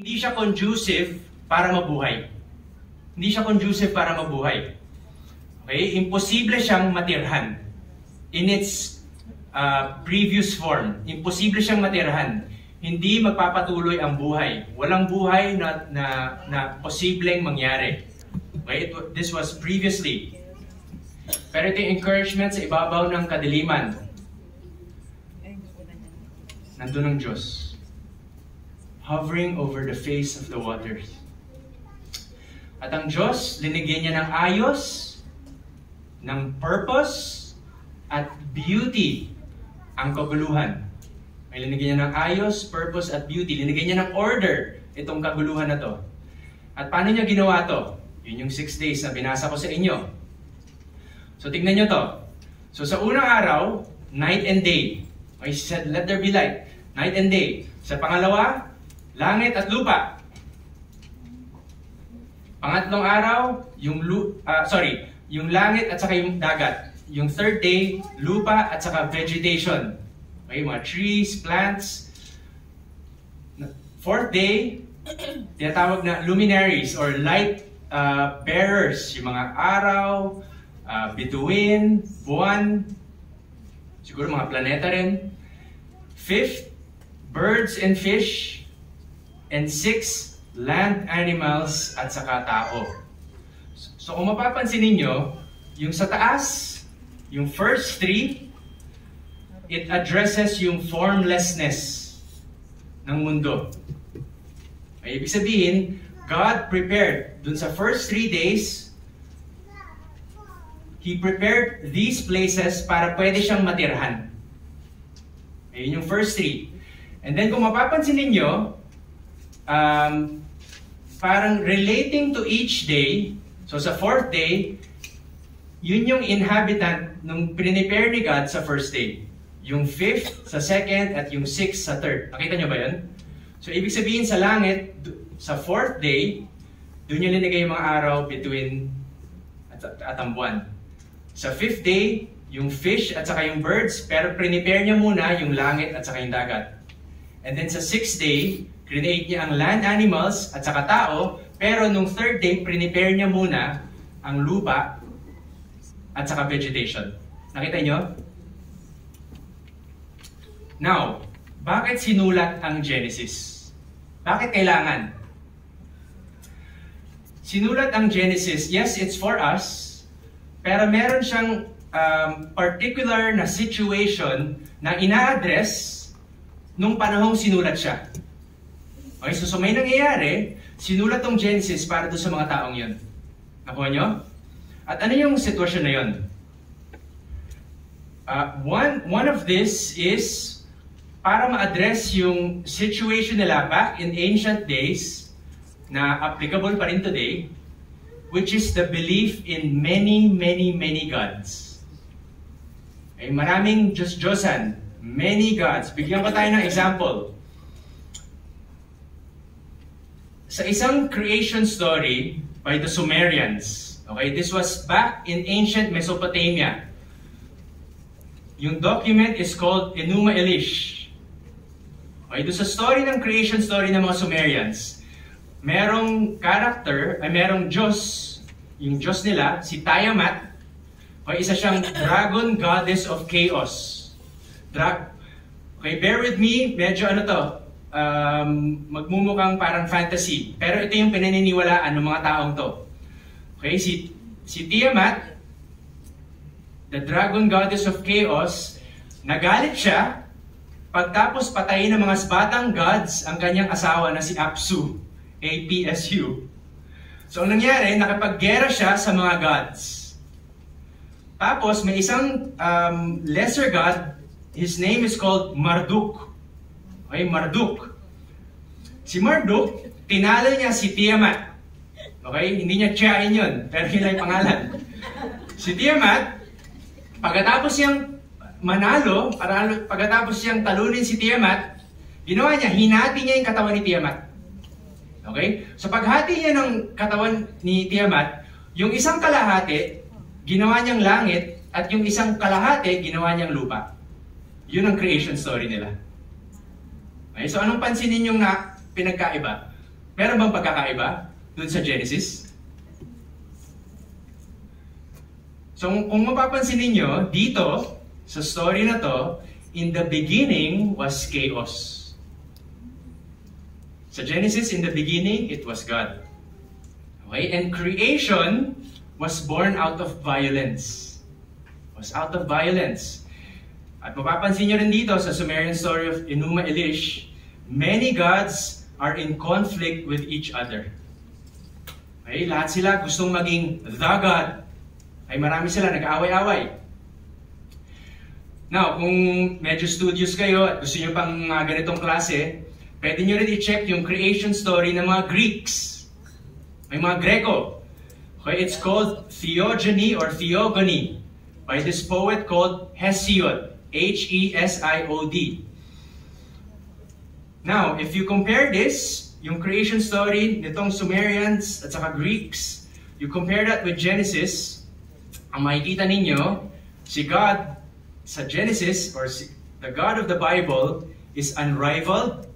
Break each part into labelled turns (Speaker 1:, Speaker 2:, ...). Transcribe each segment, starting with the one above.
Speaker 1: Hindi siya conducive para mabuhay. Hindi siya conducive para mabuhay. Okay? Imposible siyang matirhan. In its previous form, imposible siyang matirhan. Hindi magpapatuloy ang buhay. Walang buhay na posibleng mangyari. Okay? This was previously. Pero ito yung encouragement sa ibabaw ng kadiliman. Nandun ang Diyos. Hovering over the face of the waters. At ang Diyos, linigyan niya ng ayos, ng purpose, at beauty ang kaguluhan. May linigyan niya ng ayos, purpose, at beauty. Linigyan niya ng order itong kaguluhan na to. At paano niya ginawa to? Yun yung 6 days na binasa ko sa inyo. So tignan niyo to. So sa unang araw, night and day. Okay, she said, let there be light. Night and day. Sa pangalawa, langit at lupa. Pangatlong araw, yung langit at saka yung dagat. Yung third day, lupa at saka vegetation. Okay, mga trees, plants. Fourth day, tinatawag na luminaries or light bearers. Yung mga araw, bituin, buwan, siguro mga planeta rin. Fifth, birds and fish. And 6, land animals at saka tao. So kung mapapansin ninyo, yung sa taas, yung first 3, it addresses yung formlessness ng mundo. Ay, ibig sabihin, God prepared dun sa first 3 days, He prepared these places para pwede siyang matirhan. Ayun yung first 3. And then kung mapapansin ninyo, parang relating to each day, so sa 4th day, yun yung inhabitant nung prepare ni God sa first day. Yung 5th sa 2nd at yung 6th sa 3rd. Nakita nyo ba yun? So ibig sabihin sa langit, sa 4th day, doon yung linigay yung mga araw between at ang buwan. Sa 5th day, yung fish at saka yung birds, pero prepare niya muna yung langit at saka yung dagat. And then sa 6th day, create niya ang land animals at saka tao, pero nung 3rd day, prepare niya muna ang lupa at saka vegetation. Nakita nyo? Now, bakit sinulat ang Genesis? Bakit kailangan? Sinulat ang Genesis, yes, it's for us, pero meron siyang particular na situation na ina-address nung panahong sinulat siya. Okay, so may nangyayari, sinulat tong Genesis para doon sa mga taong yun. Nakuha nyo? At ano yung sitwasyon na yun? One of this is para ma-address yung situation nila back in ancient days na applicable pa rin today, which is the belief in many gods. Okay, maraming Diyos-Diyosan, many gods. Bigyan ko tayo ng example. Sa isang creation story by the Sumerians, okay, this was back in ancient Mesopotamia. Yung document is called Enuma Elish. Okay, doon sa story ng creation story ng mga Sumerians, merong character, ay merong Diyos, yung Diyos nila, si Tiamat, okay, isa siyang dragon goddess of chaos. Okay, bear with me, medyo ano to, magmumukhang parang fantasy. Pero ito yung pinaniniwalaan ng mga taong to. Okay, si Tiamat, the dragon goddess of chaos, nagalit siya pagtapos patayin ng mga batang gods ang kanyang asawa na si Apsu, A-P-S-U. So ang nangyari, nakapaggera siya sa mga gods. Tapos may isang lesser god, his name is called Marduk. Okay, Marduk. Si Marduk, tinalo niya si Tiamat. Okay, hindi niya tiyain yun, pero yun ang pangalan. Si Tiamat, pagkatapos siyang manalo, pagkatapos siyang talunin si Tiamat, ginawa niya, hinati niya yung katawan ni Tiamat. Okay? So paghati niya ng katawan ni Tiamat, yung isang kalahati, ginawa niyang langit, at yung isang kalahati, ginawa niyang lupa. Yun ang creation story nila. Okay? So anong pansinin yung na pinagkaiba? Meron bang pagkakaiba dun sa Genesis? So kung mapapansin ninyo, dito, sa story na to, in the beginning was chaos. Sa Genesis, in the beginning, it was God. Okay? And creation was born out of violence. Was out of violence. At mapapansin nyo rin dito sa Sumerian story of Enuma Elish, many gods are in conflict with each other. Okay? Lahat sila gustong maging the God. Ay marami sila nag-aaway-away. Now, kung medyo studious kayo at gusto nyo pang ganitong klase, pwede nyo rin i-check yung creation story ng mga Greeks. May mga Greco. Okay, it's called Theogony or Theogony by this poet called Hesiod. H-E-S-I-O-D. Now, if you compare this, yung creation story nitong Sumerians at saka Greeks, you compare that with Genesis, ang makikita ninyo, si God sa Genesis, or the God of the Bible, is unrivaled,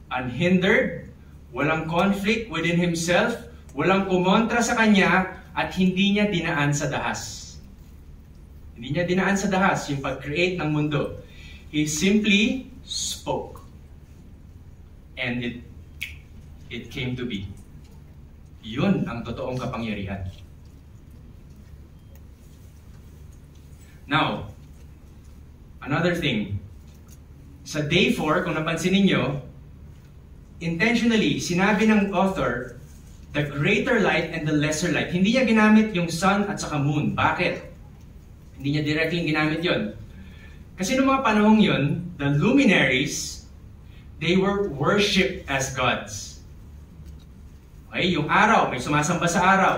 Speaker 1: unhindered, walang conflict within Himself, walang kumontra sa Kanya, at hindi niya dinaan sa dahas. Hindi niya dinaan sa dahas yung pag-create ng mundo. He simply spoke. And it came to be. Yun ang totoong kapangyarihan. Now, another thing. Sa day 4, kung napansin ninyo, intentionally, sinabi ng author, the greater light and the lesser light. Hindi niya ginamit yung sun at saka moon. Bakit? Hindi niya directly ginamit yon. Kasi noong mga panahong yon, the luminaries, they were worshipped as gods. Okay? Yung araw, may sumasamba sa araw.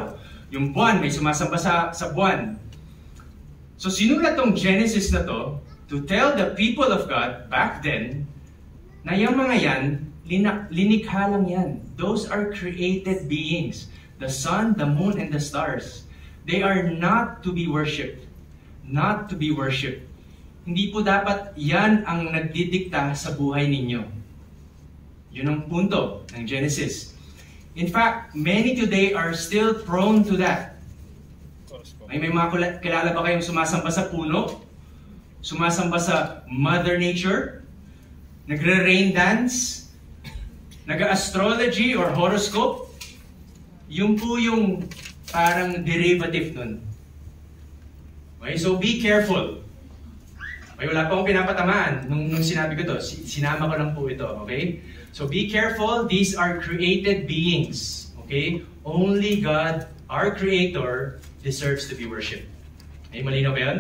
Speaker 1: Yung buwan, may sumasamba sa buwan. So sinulat tong Genesis na to tell the people of God back then na yung mga yan, linikha lang yan. Those are created beings. The sun, the moon, and the stars. They are not to be worshipped. Not to be worshipped. Hindi po dapat yan ang nagdidikta sa buhay ninyo. Yun ang punto ng Genesis. In fact, many today are still prone to that. May mga kilala ba kayong sumasamba sa puno? Sumasamba sa Mother Nature? Nagre-rain dance? Nag-astrology or horoscope? Yung po yung parang derivative nun. Okay, so be careful. Okay, wala pa akong pinapatamaan nung sinabi ko to. Sinama ko lang po ito, okay? So be careful, these are created beings. Okay? Only God, our Creator, deserves to be worshipped. Okay, malinaw ba yun?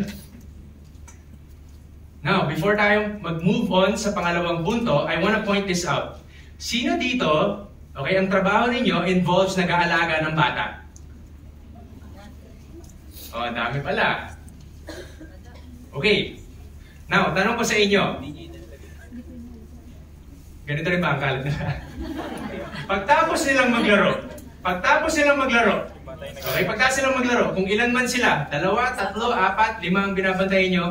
Speaker 1: Now, before tayo mag-move on sa pangalawang punto, I want to point this out. Sino dito, okay, ang trabaho ninyo involves nag-aalaga ng bata? Oh, dami pala. Okay. Now, tanong ko sa inyo. Ganito rin ba ang kalat nila? Pagtapos nilang maglaro, okay, pagtapos nilang maglaro, kung ilan man sila, 2, 3, 4, 5 ang binabantayan nyo,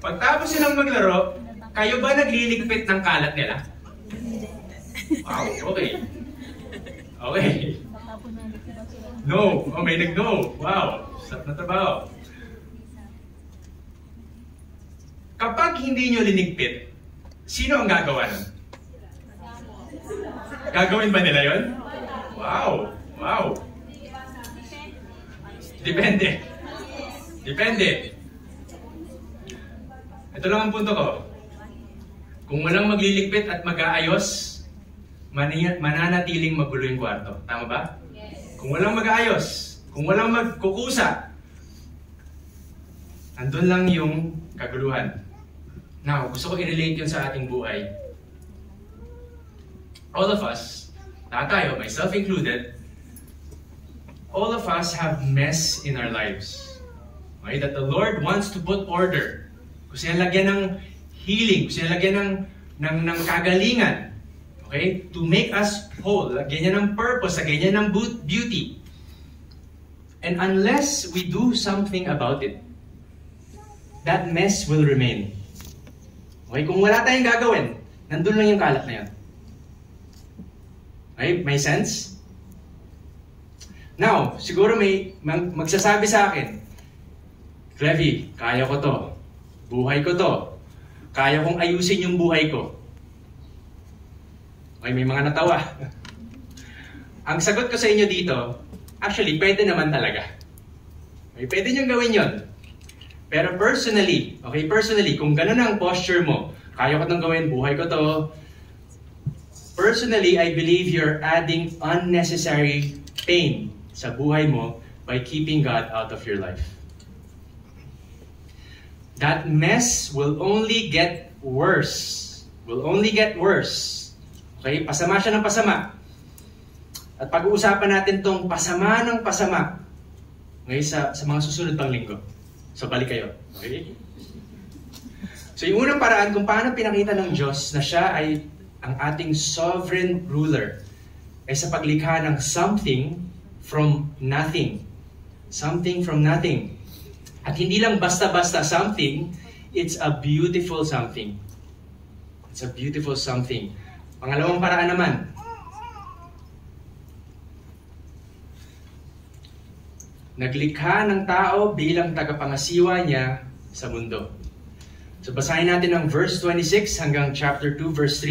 Speaker 1: pagtapos silang maglaro, kayo ba nagliligpit ng kalat nila? Wow, okay. Okay. No. Oh, may nag-no. Wow. Sarap na trabaho. Kapag hindi nyo linigpit, sino ang gagawa nun? Gagawin ba nila yon? Wow. Wow. Depende. Ito lang ang punto ko. Kung walang magliligpit at mag-aayos, mananatiling magulo yung kwarto. Tama ba? Kung walang mag-aayos, kung walang magkukusa, andun lang yung kaguluhan. Now, gusto ko i-relate yun sa ating buhay. All of us, lahat tayo, myself included, all of us have mess in our lives. Okay? That the Lord wants to put order. Gusto niya lagyan ng healing, gusto niya lagyan ng kagalingan. Okay? To make us whole. Lagyan niya ng purpose, lagyan niya ng beauty. And unless we do something about it, that mess will remain. Okay? Kung wala tayong gagawin, nandun lang yung kalat na yun. Okay? Okay? May sense? Now, siguro may magsasabi sa akin, Clevy, kaya ko to. Buhay ko to. Kaya kong ayusin yung buhay ko. Okay, may mga natawa. Ang sagot ko sa inyo dito, actually, pwede naman talaga. Okay, pwede niyong gawin yon. Pero personally, kung ganun ang posture mo, kaya ko itong gawin, buhay ko to, personally, I believe you're adding unnecessary pain sa buhay mo by keeping God out of your life. That mess will only get worse. Okay? Pasama siya ng pasama. At pag-uusapan natin tong pasama ng pasama ngayon sa mga susunod pang linggo. So, balik kayo. Okay? So, yung unang paraan kung paano pinakita ng Diyos na siya ay ang ating sovereign ruler ay sa paglikha ng something from nothing. Something from nothing. At hindi lang basta-basta something, it's a beautiful something. It's a beautiful something. Pangalawang paraan naman, naglikha ng tao bilang tagapangasiwa niya sa mundo. So basahin natin ang verse 26 hanggang chapter 2 verse 3.